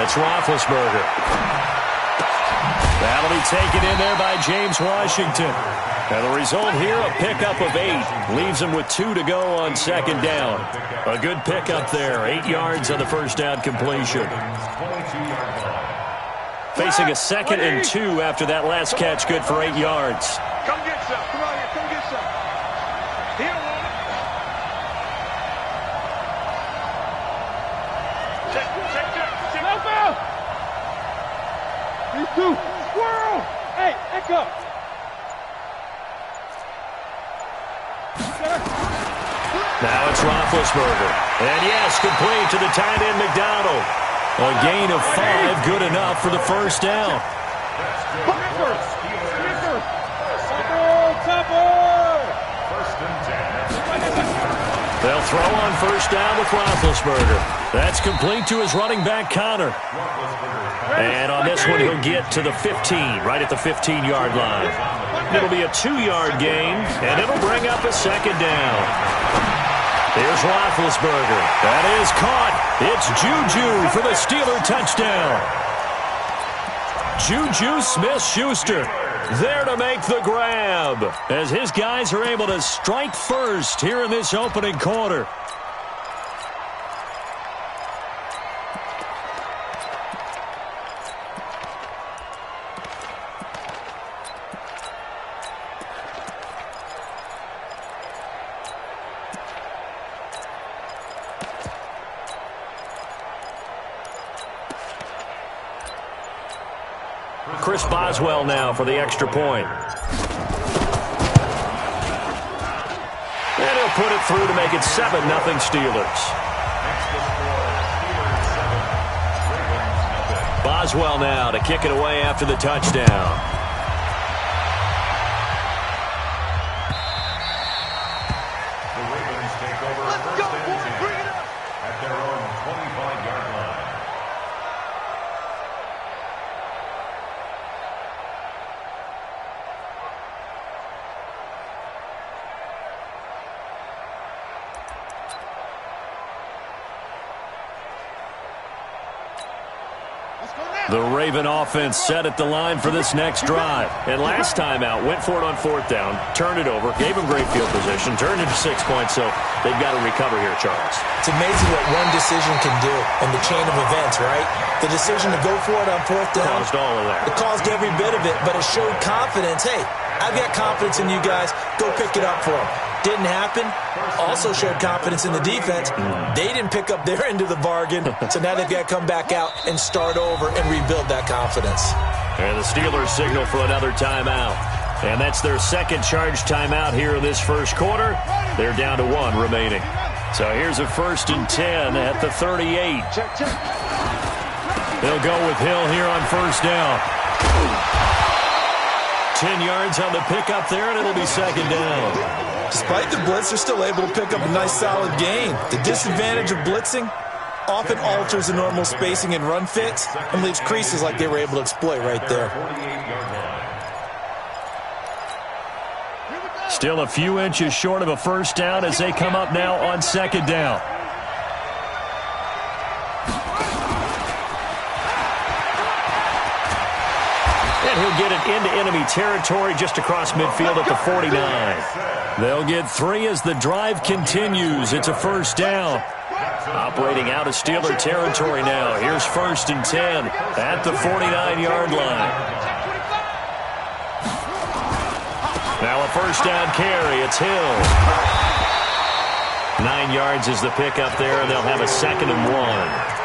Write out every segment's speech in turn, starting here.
it's Roethlisberger. That'll be taken in there by James Washington. And the result here, a pickup of 8. Leaves him with 2 to go on second down. A good pickup there. 8 yards on the first down completion. Facing a 2nd and 2 after that last catch. Good for 8 yards. Come get some. Come on here. Come get some. He don't want it. Check. Help out. These two. Squirrel. Hey, echo. Now it's Roethlisberger. And yes, complete to the tight end McDonald. A gain of 5, good enough for the first down. They'll throw on first down with Roethlisberger. That's complete to his running back, Connor. And on this one, he'll get to the 15, right at the 15-yard line. It'll be a 2-yard gain, and it'll bring up a second down. Here's Roethlisberger. That is caught. It's Juju for the Steeler touchdown. Juju Smith-Schuster there to make the grab as his guys are able to strike first here in this opening quarter. Chris Boswell now for the extra point. And he'll put it through to make it 7-0 Steelers. Boswell now to kick it away after the touchdown. The Raven offense set at the line for this next drive. And last time out, went for it on 4th down, turned it over, gave them great field position, turned into 6 points, so they've got to recover here, Charles. It's amazing what one decision can do in the chain of events, right? The decision to go for it on 4th down. Caused all of that. It caused every bit of it, but it showed confidence. Hey, I've got confidence in you guys. Go pick it up for them. Didn't happen. Also showed confidence in the defense. They didn't pick up their end of the bargain, so now they've got to come back out and start over and rebuild that confidence. And the Steelers signal for another timeout. And that's their second charge timeout here in this first quarter. They're down to 1 remaining. So here's a 1st and 10 at the 38. They'll go with Hill here on first down. 10 yards on the pickup there, and it'll be second down. Despite the blitz, they're still able to pick up a nice, solid gain. The disadvantage of blitzing often alters the normal spacing and run fits and leaves creases like they were able to exploit right there. Still a few inches short of a first down as they come up now on second down. And he'll get it into enemy territory just across midfield at the 49. They'll get 3 as the drive continues. It's a first down. Operating out of Steeler territory now. Here's 1st and 10 at the 49-yard line. Now a first down carry. It's Hill. 9 yards is the pickup there, and they'll have a 2nd and 1.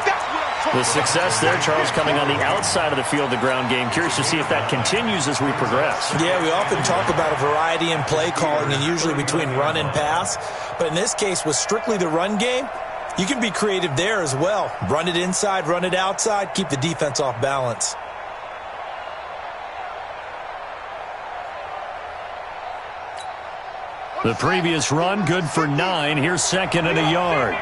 The success there, Charles, coming on the outside of the field, the ground game. Curious to see if that continues as we progress. Yeah, we often talk about a variety in play calling and usually between run and pass. But in this case, with strictly the run game, you can be creative there as well. Run it inside, run it outside, keep the defense off balance. The previous run, good for 9. Here's 2nd and a yard.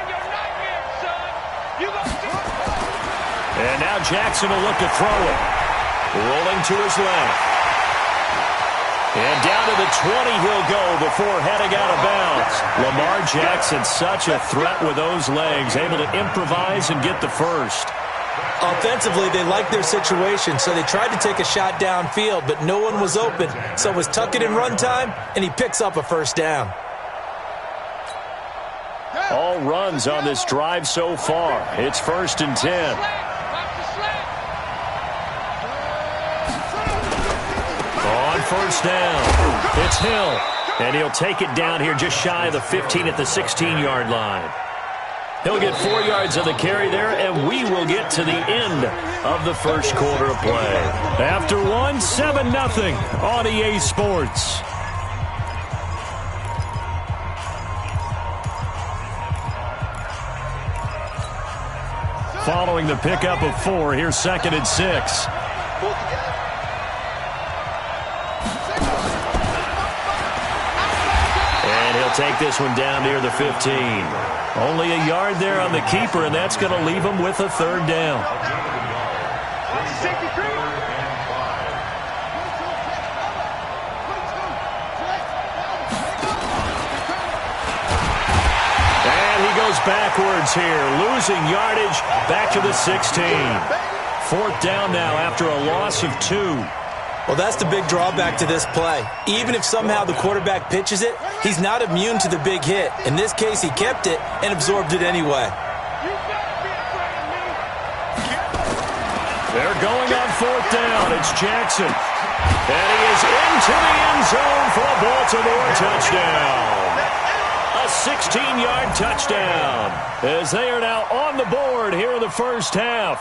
And now Jackson will look to throw it. Rolling to his left. And down to the 20 he'll go before heading out of bounds. Lamar Jackson, such a threat with those legs, able to improvise and get the first. Offensively, they liked their situation, so they tried to take a shot downfield, but no one was open. So it was tuck it in run time, and he picks up a first down. All runs on this drive so far. It's 1st and 10. On first down, it's Hill. And he'll take it down here just shy of the 15 at the 16-yard line. He'll get 4 yards of the carry there, and we will get to the end of the first quarter of play. After one, 7-0 on EA Sports. Following the pickup of 4, here's 2nd and 6. And he'll take this one down near the 15. Only a yard there on the keeper, and that's going to leave him with a 3rd down. Goes backwards here, losing yardage back to the 16. 4th down now after a loss of 2. Well, that's the big drawback to this play. Even if somehow the quarterback pitches it, he's not immune to the big hit. In this case, he kept it and absorbed it anyway. They're going on 4th down. It's Jackson. And he is into the end zone for a Baltimore touchdown. A 16-yard touchdown as they are now on the board here in the first half.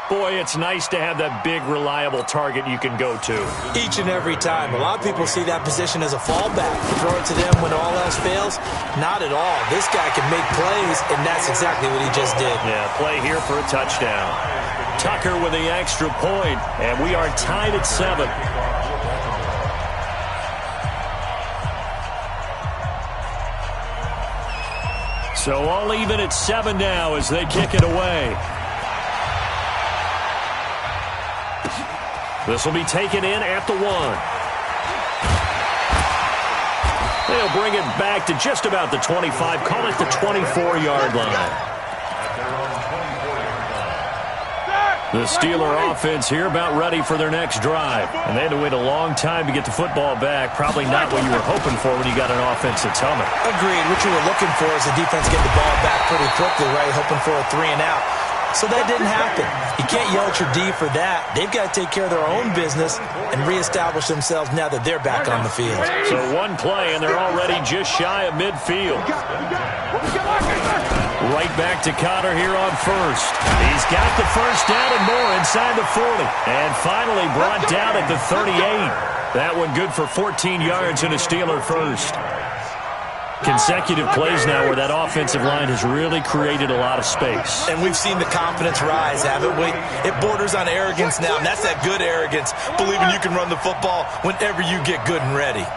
Boy, it's nice to have that big, reliable target you can go to. Each and every time. A lot of people see that position as a fallback. Throw it to them when all else fails. Not at all. This guy can make plays, and that's exactly what he just did. Yeah, play here for a touchdown. Tucker with the extra point, and we are tied at 7. So all even at 7 now as they kick it away. This will be taken in at the 1. They'll bring it back to just about the 25. Call it the 24-yard line. The Steeler offense here about ready for their next drive. And they had to wait a long time to get the football back. Probably not what you were hoping for when you got an offense that's humming. Agreed. What you were looking for is the defense get the ball back pretty quickly, right? Hoping for a 3 and out. So that didn't happen. You can't yell at your D for that. They've got to take care of their own business and reestablish themselves now that they're back on the field. So one play, and they're already just shy of midfield. Right back to Connor here on first. He's got the first down and more inside the 40. And finally brought down at the 38. That one good for 14 yards and a Steeler first. Consecutive plays now where that offensive line has really created a lot of space. And we've seen the confidence rise, haven't we? It borders on arrogance now, and that's that good arrogance, believing you can run the football whenever you get good and ready.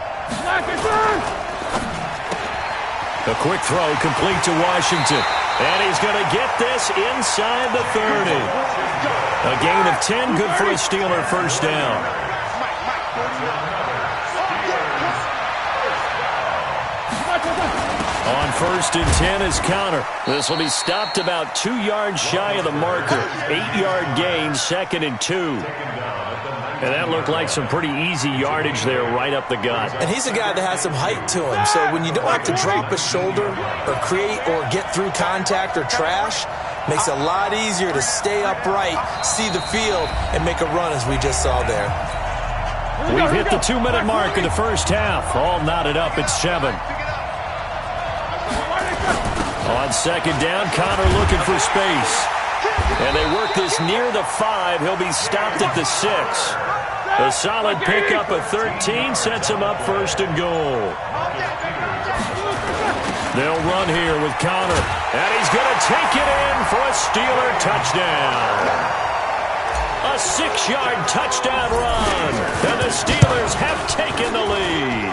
A quick throw complete to Washington. And he's going to get this inside the 30. A gain of 10, good for a Steeler first down. On 1st and 10 is Connor. This will be stopped about 2 yards shy of the marker. 8-yard gain, 2nd and 2. And that looked like some pretty easy yardage there right up the gut. And he's a guy that has some height to him. So when you don't have to drop a shoulder or create or get through contact or trash, makes it a lot easier to stay upright, see the field, and make a run as we just saw there. We've hit the 2-minute mark in the first half. All knotted up at 7. On 2nd down, Connor looking for space. And they work this near the 5. He'll be stopped at the 6. A solid pickup of 13 sets him up 1st and goal. They'll run here with Connor. And he's going to take it in for a Steeler touchdown. A 6-yard touchdown run. And the Steelers have taken the lead.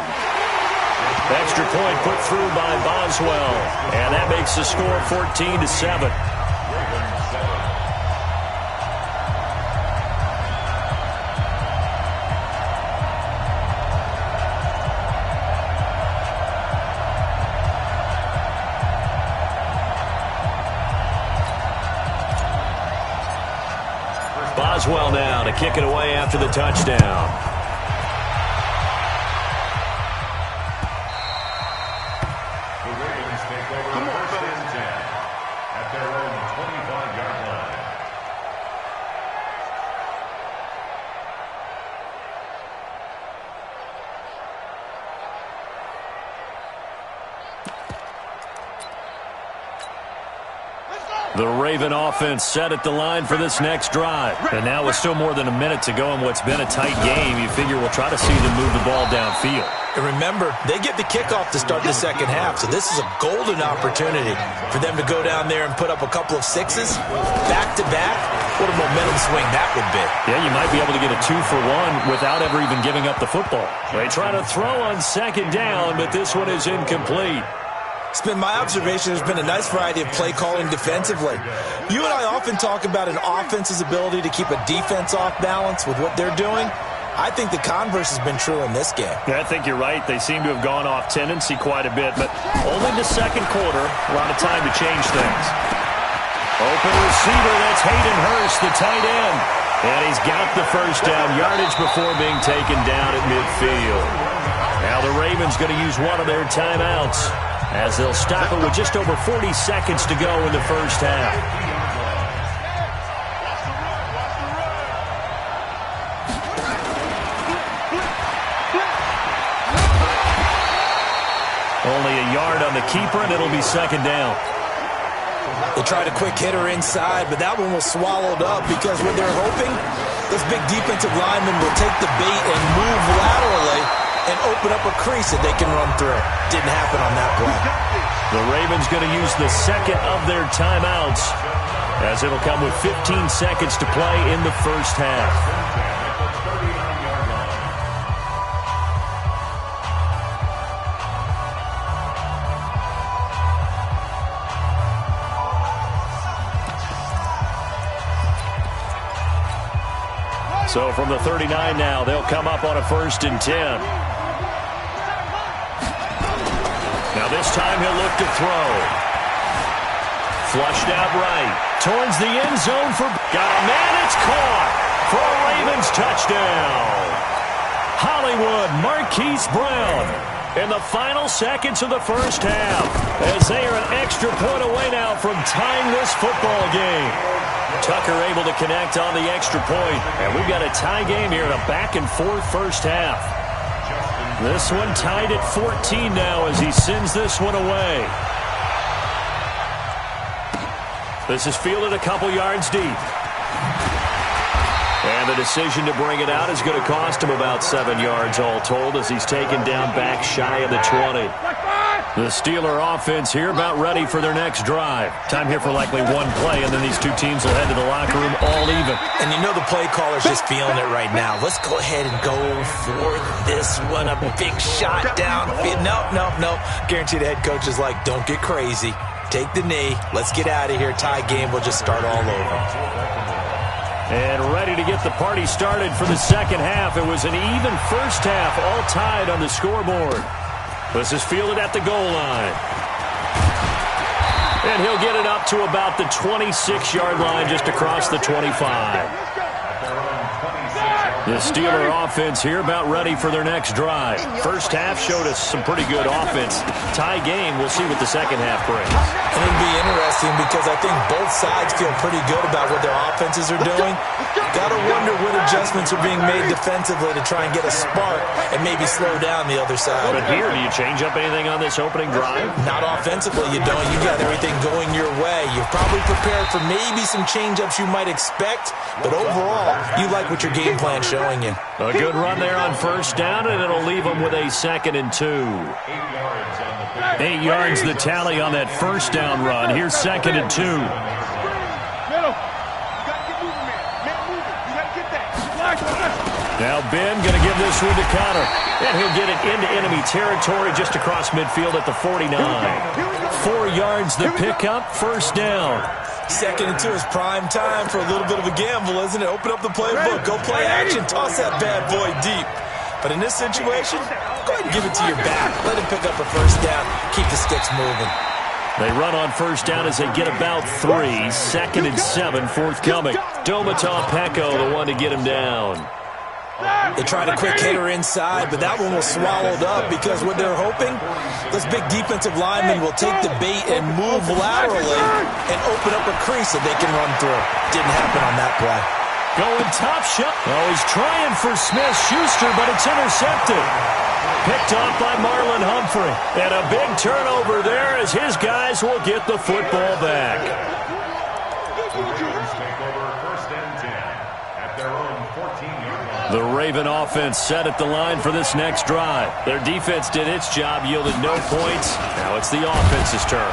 Extra point put through by Boswell. And that makes the score 14-7. as well now to kick it away after the touchdown. The Raven offense set at the line for this next drive. And now with still more than a minute to go in what's been a tight game, you figure we'll try to see them move the ball downfield. And remember, they get the kickoff to start the second half, so this is a golden opportunity for them to go down there and put up a couple of sixes back-to-back. What a momentum swing that would be. Yeah, you might be able to get a 2-for-1 without ever even giving up the football. They try to throw on second down, but this one is incomplete. It's been my observation there's been a nice variety of play calling defensively. You and I often talk about an offense's ability to keep a defense off balance with what they're doing. I think the converse has been true in this game. Yeah, I think you're right. They seem to have gone off tendency quite a bit, but only the second quarter, a lot of time to change things. Open receiver, that's Hayden Hurst, the tight end. And he's got the first down yardage before being taken down at midfield. Now the Ravens going to use one of their timeouts, as they'll stop it with just over 40 seconds to go in the first half. Only a yard on the keeper, and it'll be second down. They tried a quick hitter inside, but that one was swallowed up because what they're hoping, this big defensive lineman will take the bait and move laterally and open up a crease that they can run through. Didn't happen on that play. The Ravens going to use the second of their timeouts, as it'll come with 15 seconds to play in the first half. So from the 39 now, they'll come up on a 1st and 10. Now this time he'll look to throw. Flushed out right. Towards the end zone for... Got a man, it's caught for a Ravens touchdown. Hollywood Marquise Brown in the final seconds of the first half, as they are an extra point away now from tying this football game. Tucker able to connect on the extra point, and we've got a tie game here in a back-and-forth first half. This one tied at 14 now as he sends this one away. This is fielded a couple yards deep. And the decision to bring it out is going to cost him about 7 yards all told, as he's taken down back shy of the 20. The Steeler offense here about ready for their next drive. Time here for likely one play, and then these two teams will head to the locker room all even. And you know the play caller's just feeling it right now. Let's go ahead and go for this one. A big shot downfield. Nope. Guarantee the head coach is like, don't get crazy. Take the knee. Let's get out of here. Tie game will just start all over. And ready to get the party started for the second half. It was an even first half, all tied on the scoreboard. This is fielded at the goal line. And he'll get it up to about the 26-yard line, just across the 25. The Steeler offense here about ready for their next drive. First half showed us some pretty good offense. Tie game, we'll see what the second half brings. And it'll be interesting because I think both sides feel pretty good about what their offenses are doing. Got to wonder what adjustments are being made defensively to try and get a spark and maybe slow down the other side. But here, do you change up anything on this opening drive? Not offensively, you don't. You got everything going your way. You've probably prepared for maybe some change-ups you might expect, but overall, you like what your game plan showing you. A good run there on first down, and it'll leave them with a 2nd and 2. 8 yards the tally on that first down run. Here's 2nd and 2. Middle. You got to get moving, man. Man, moving. You got to get that. Now Ben going to give this one to Connor. And he'll get it into enemy territory just across midfield at the 49. 4 yards the pickup, first down. 2nd and 2 is prime time for a little bit of a gamble, isn't it? Open up the playbook. Go play action. Toss that bad boy deep. But in this situation, go ahead and give it to your back. Let him pick up a first down. Keep the sticks moving. They run on first down as they get about 3. 2nd and 7 forthcoming. Domata Peko, the one to get him down. They tried a quick hitter inside, but that one was swallowed up because what they're hoping, this big defensive lineman will take the bait and move laterally and open up a crease that they can run through. Didn't happen on that play. Going top shot. Oh, he's trying for Smith-Schuster, but it's intercepted. Picked off by Marlon Humphrey. And a big turnover there as his guys will get the football back. The Raven offense set at the line for this next drive. Their defense did its job, yielded no points. Now it's the offense's turn.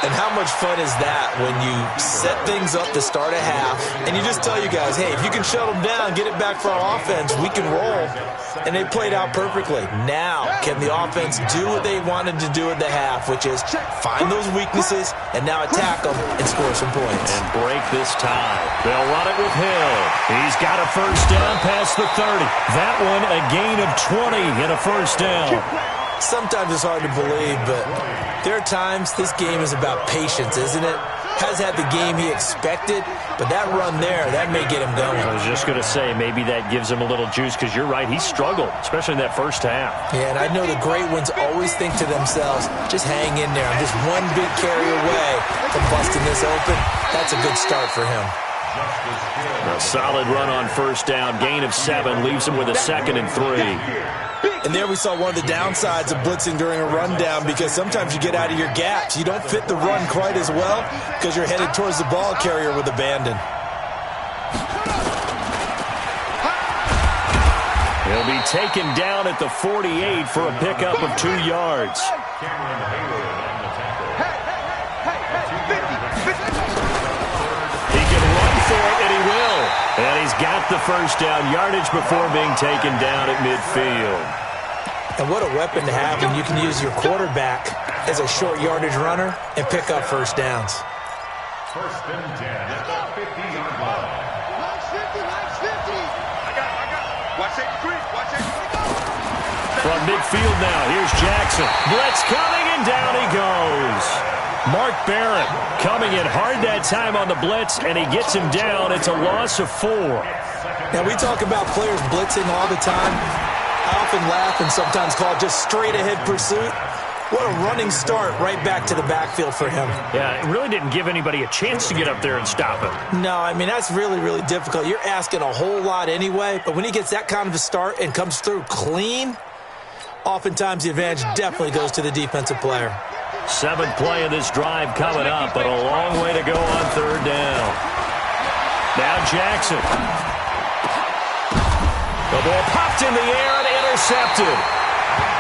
And how much fun is that when you set things up to start a half and you just tell you guys, hey, if you can shut them down, get it back for our offense, we can roll. And they played out perfectly. Now, can the offense do what they wanted to do at the half, which is find those weaknesses and now attack them and score some points. And break this tie. They'll run it with Hill. He's got a first down past the 30. That one a gain of 20 and a first down. Sometimes it's hard to believe, but there are times this game is about patience, isn't it? Has had the game he expected, but that run there, that may get him going. I was just going to say, maybe that gives him a little juice, because you're right, he struggled, especially in that first half. Yeah, and I know the great ones always think to themselves, just hang in there. I'm just one big carry away from busting this open. That's a good start for him. A solid run on first down, gain of 7, leaves him with a 2nd and 3. And there we saw one of the downsides of blitzing during a rundown, because sometimes you get out of your gaps. You don't fit the run quite as well because you're headed towards the ball carrier with abandon. He'll be taken down at the 48 for a pickup of 2 yards. He can run for it, and he will. And he's got the first down yardage before being taken down at midfield. And what a weapon to have when you can use your quarterback as a short yardage runner and pick up first downs. First and 10 at the 50-yard line. Watch 50, watch 50. I got it. Watch that screen, watch that screen. From midfield now, here's Jackson. Blitz coming, and down he goes. Mark Barrett coming in hard that time on the blitz, and he gets him down. It's a loss of 4. Now, we talk about players blitzing all the time. I often laugh and sometimes call it just straight-ahead pursuit. What a running start right back to the backfield for him. Yeah, it really didn't give anybody a chance to get up there and stop him. No, I mean, that's really, really difficult. You're asking a whole lot anyway, but when he gets that kind of a start and comes through clean, oftentimes the advantage definitely goes to the defensive player. 7th play of this drive coming up, but a long way to go on third down. Now Jackson. The ball popped in the air and intercepted.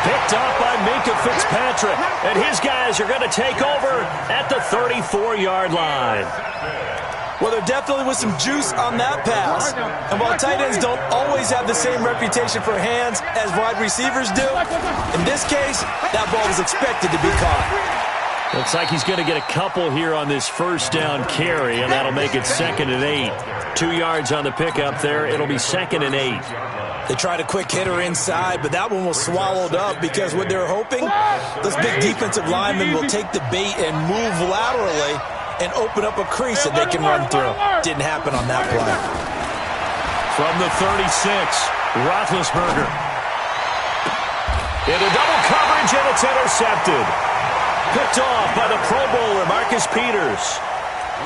Picked off by Minkah Fitzpatrick, and his guys are going to take over at the 34-yard line. Well, there definitely was some juice on that pass. And while tight ends don't always have the same reputation for hands as wide receivers do, in this case, that ball was expected to be caught. Looks like he's going to get a couple here on this first down carry, and that'll make it 2nd and 8. 2 yards on the pickup there. It'll be 2nd and 8. They tried a quick hitter inside, but that one was swallowed up because what they're hoping, this big defensive lineman will take the bait and move laterally and open up a crease that they can run through. Didn't happen on that play. From the 36, Roethlisberger. Into double coverage, and it's intercepted. Picked off by the Pro Bowler, Marcus Peters.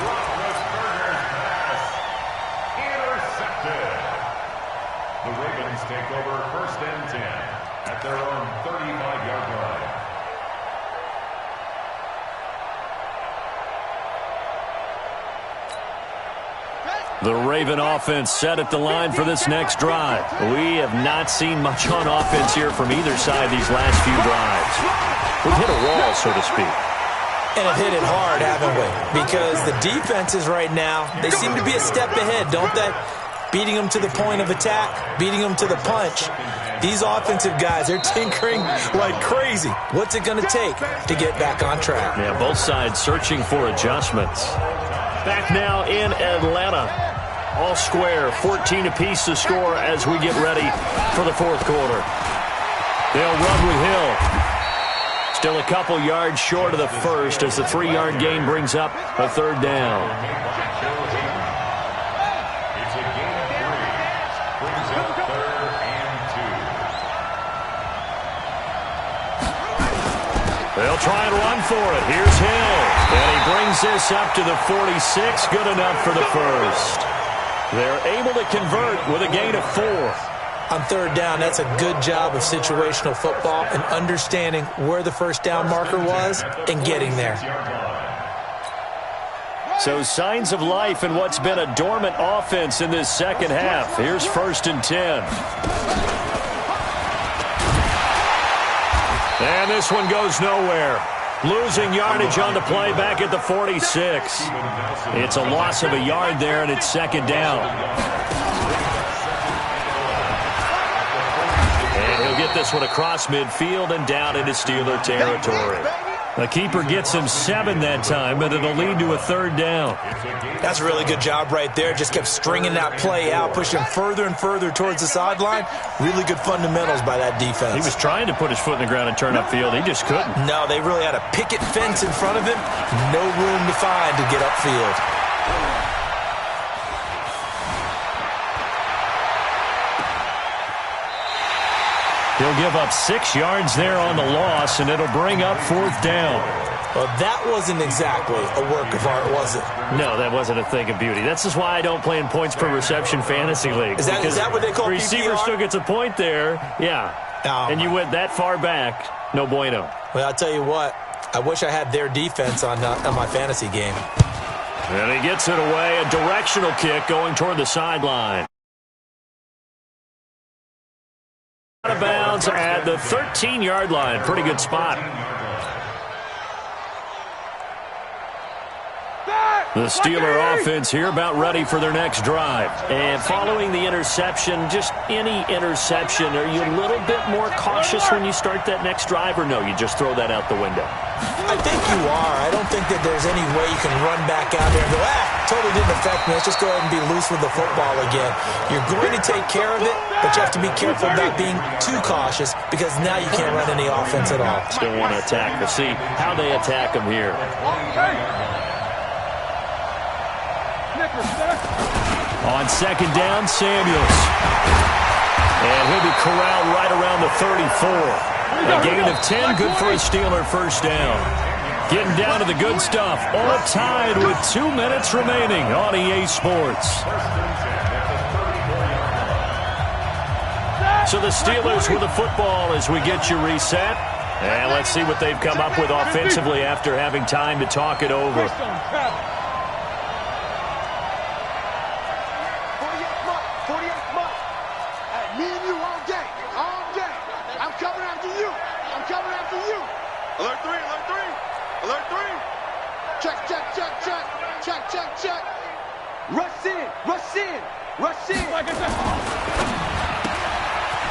Roethlisberger's pass intercepted. The Ravens take over first and 10 at their own 35-yard line. The Raven offense set at the line for this next drive. We have not seen much on offense here from either side these last few drives. We've hit a wall, so to speak. And have hit it hard, haven't we? Because the defenses right now, they seem to be a step ahead, don't they? Beating them to the point of attack, beating them to the punch. These offensive guys, they're tinkering like crazy. What's it going to take to get back on track? Yeah, both sides searching for adjustments. Back now in Atlanta. All square, 14 apiece to score as we get ready for the fourth quarter. They'll run with Hill. Still a couple yards short of the first as the 3-yard gain brings up a third down. It's a gain of 3. Brings up 3rd and 2. They'll try and run for it. Here's Hill. And he brings this up to the 46. Good enough for the first. They're able to convert with a gain of 4. On third down, that's a good job of situational football and understanding where the first down marker was and getting there. So signs of life in what's been a dormant offense in this second half. Here's 1st and 10. And this one goes nowhere. Losing yardage on the play back at the 46. It's a loss of a yard there, and it's 2nd down. And he'll get this one across midfield and down into Steeler territory. The keeper gets him 7 that time, but it'll lead to a 3rd down. That's a really good job right there. Just kept stringing that play out, pushing further and further towards the sideline. Really good fundamentals by that defense. He was trying to put his foot in the ground and turn upfield. He just couldn't. No, they really had a picket fence in front of him. No room to find to get upfield. He'll give up 6 yards there on the loss, and it'll bring up 4th down. Well, that wasn't exactly a work of art, was it? No, that wasn't a thing of beauty. That's just why I don't play in points per reception fantasy league. Is that what they call receiver PPR? still gets a point there, yeah. And you went that far back, no bueno. Well, I'll tell you what, I wish I had their defense on my fantasy game. And he gets it away, a directional kick going toward the sideline. Out of bounds at the 13-yard line. Pretty good spot. The Steeler offense here about ready for their next drive. And following the interception, just any interception, are you a little bit more cautious when you start that next drive, or no, you just throw that out the window? I think you are. I don't think that there's any way you can run back out there and go, totally didn't affect me. Let's just go ahead and be loose with the football again. You're going to take care of it, but you have to be careful about being too cautious because now you can't run any offense at all. Still want to attack. We'll see how they attack them here. On 2nd down, Samuels. And he'll be corralled right around the 34. A gain of 10, good for a Steeler first down. Getting down to the good stuff. All tied with 2 minutes remaining on EA Sports. So the Steelers with the football as we get you reset. And let's see what they've come up with offensively after having time to talk it over.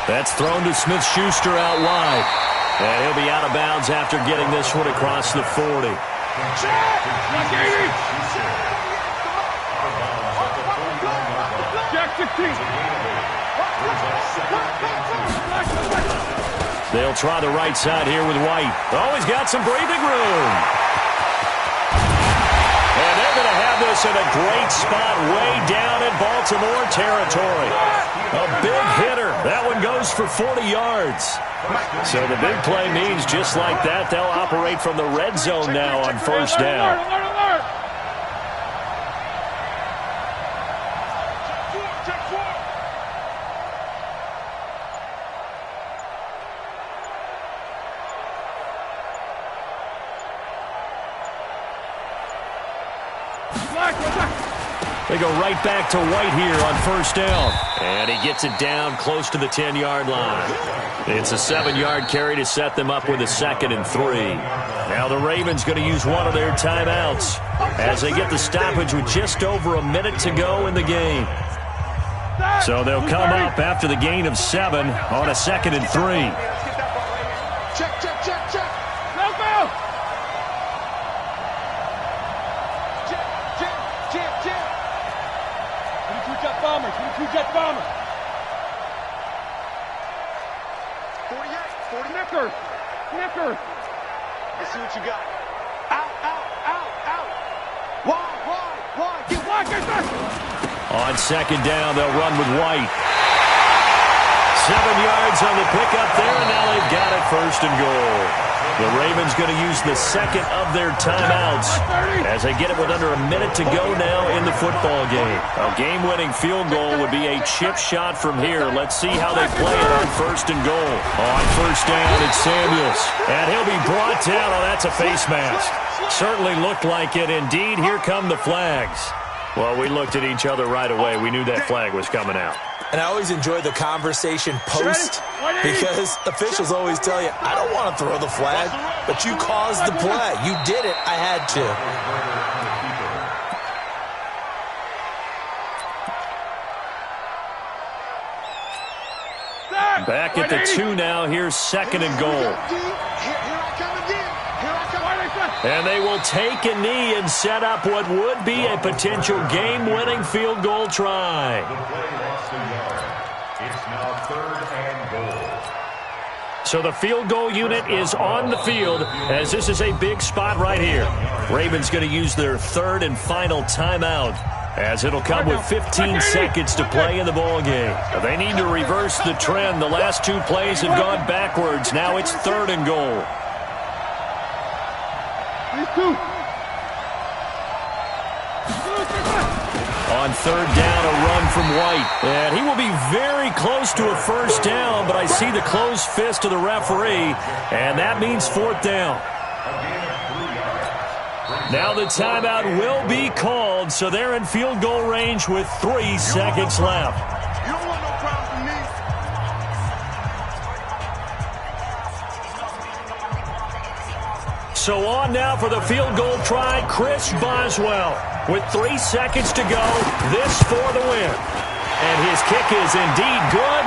That's thrown to Smith-Schuster out wide. And he'll be out of bounds after getting this one across the 40. They'll try the right side here with White. Oh, he's got some breathing room. And they're going to have this in a great spot way down in Baltimore territory. A big hitter. That one goes for 40 yards. So the big play means just like that, they'll operate from the red zone now on first down. They go right back to White here on first down. And he gets it down close to the 10-yard line. It's a 7-yard carry to set them up with a 2nd and 3. Now the Ravens going to use one of their timeouts as they get the stoppage with just over a minute to go in the game. So they'll come up after the gain of 7 on a 2nd and 3. Check, check, check, check. Bombers. 48, 40. Snickers. Let's see what you got. Out, out, out, out. Wide. Get wide, get back. On second down, they'll run with White. 7 yards on the pickup there, and now they've got it, first and goal. The Ravens going to use the second of their timeouts as they get it with under a minute to go now in the football game. A game-winning field goal would be a chip shot from here. Let's see how they play it on first and goal. On first down, it's Samuels. And he'll be brought down. Oh, that's a face mask. Certainly looked like it. Indeed, here come the flags. Well, we looked at each other right away. We knew that flag was coming out. And I always enjoy the conversation post because officials always tell you, I don't want to throw the flag, but you caused the play. You did it. I had to. Back at the 2 now. Here's second and goal. And they will take a knee and set up what would be a potential game-winning field goal try. It's now third and goal. So the field goal unit is on the field as this is a big spot right here. Ravens going to use their third and final timeout as it'll come with 15 seconds to play in the ball game. They need to reverse the trend. The last 2 plays have gone backwards. Now it's third and goal. On third down, a run from White. And he will be very close to a first down, but I see the closed fist of the referee, and that means fourth down. Now the timeout will be called, so they're in field goal range with 3 seconds left. You don't want no problem from me. So on now for the field goal try, Chris Boswell. With 3 seconds to go, this for the win. And his kick is indeed good.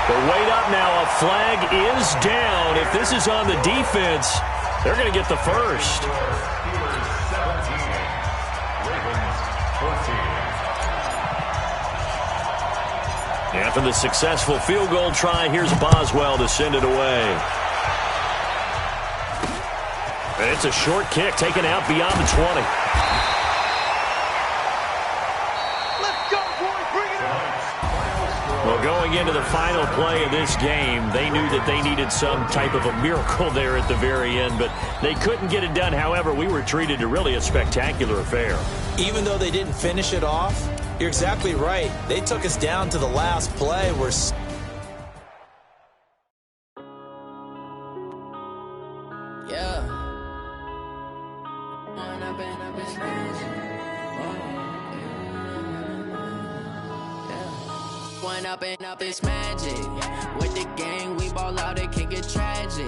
But wait up now, a flag is down. If this is on the defense, they're going to get the first. After the successful field goal try, here's Boswell to send it away. And it's a short kick taken out beyond the 20. Well, going into the final play of this game, they knew that they needed some type of a miracle there at the very end, but they couldn't get it done. However, we were treated to really a spectacular affair. Even though they didn't finish it off, you're exactly right. They took us down to the last play. Up this magic with the gang, we ball out, it can get tragic.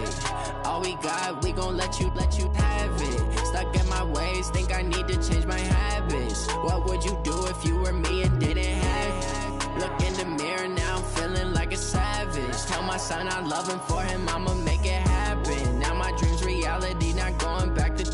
All we got, we gon' let you have it. Stuck in my ways, think I need to change my habits. What would you do if you were me and didn't have it? Look in the mirror now, I'm feeling like a savage. Tell my son I love him, for him I'ma make it happen. Now my dreams reality, not going back to.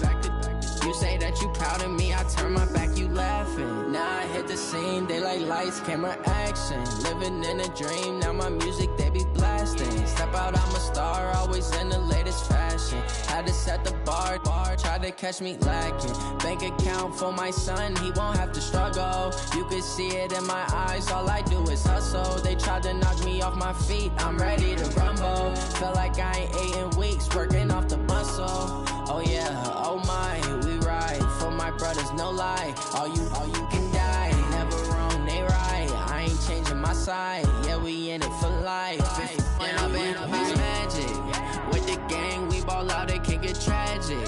You say that you proud of me, I turn my back, you laughing. Now I hit the scene, they like lights, camera, action. Living in a dream, now my music, they be blasting. Step out, I'm a star, always in the latest fashion. Had to set the bar, try to catch me lacking. Bank account for my son, he won't have to struggle. You can see it in my eyes, all I do is hustle. They tried to knock me off my feet, I'm ready to rumble. Feel like I ain't ate in weeks, working off the muscle. Oh yeah, oh my, we ride for my brothers, no lie. All you can die, never wrong, they right. I ain't changing my side, yeah, we in it for life. When I've been up is magic. With the gang, we ball out, it can get tragic.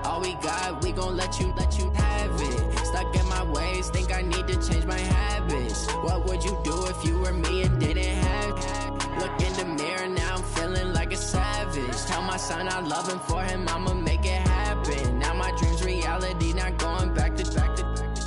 All we got, we gon' let you have it. Stuck in my ways, think I need to change my habits. What would you do if you were me and didn't have it? Look in the mirror now, I'm feeling like a savage. Tell my son I love him, for him I'ma make it happen. Now my dreams reality, not going back to.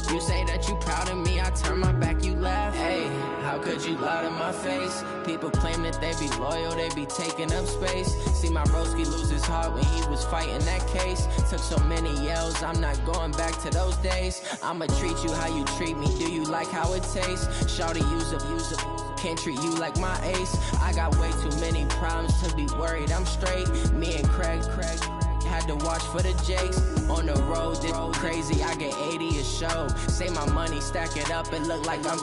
You say that you proud of me, I turn my back, you laugh. Hey, how could you lie to my face? People claim that they be loyal, they be taking up space. See my broski lose his heart when he was fighting that case. Took so many yells, I'm not going back to those days. I'ma treat you how you treat me, do you like how it tastes? Shawty, use up, can't treat you like my ace. I got way too many problems to be worried, I'm straight. Me and Craig had had to watch for the jakes. On the road, it's crazy, I get 80 a show. Say my money, stack it up, it look like I'm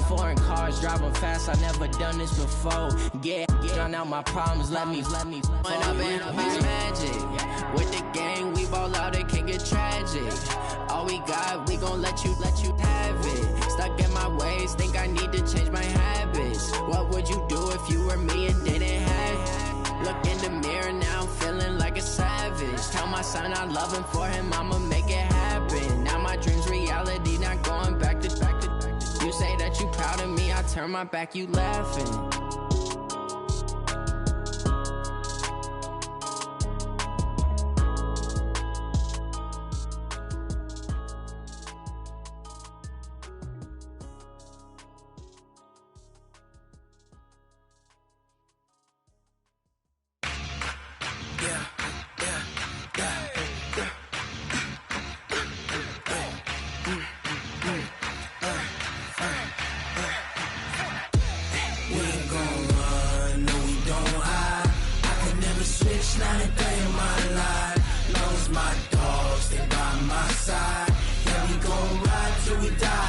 foreign cars, driving fast, I never done this before. Get drown out my problems, let me When up in it's magic. With the gang, we ball out, it can get tragic. All we got, we gon' let you have it. Stuck in my ways, think I need to change my habits. What would you do if you were me and didn't have it? Look in the mirror now, I'm feeling like a savage. Tell my son I love him, for him I'ma make it happen. Now my dream's reality, not going back to. You say that you proud of me, I turn my back, you laughing. Not a day in my life. Long as my dogs, they by my side. Yeah, we gon' ride till we die.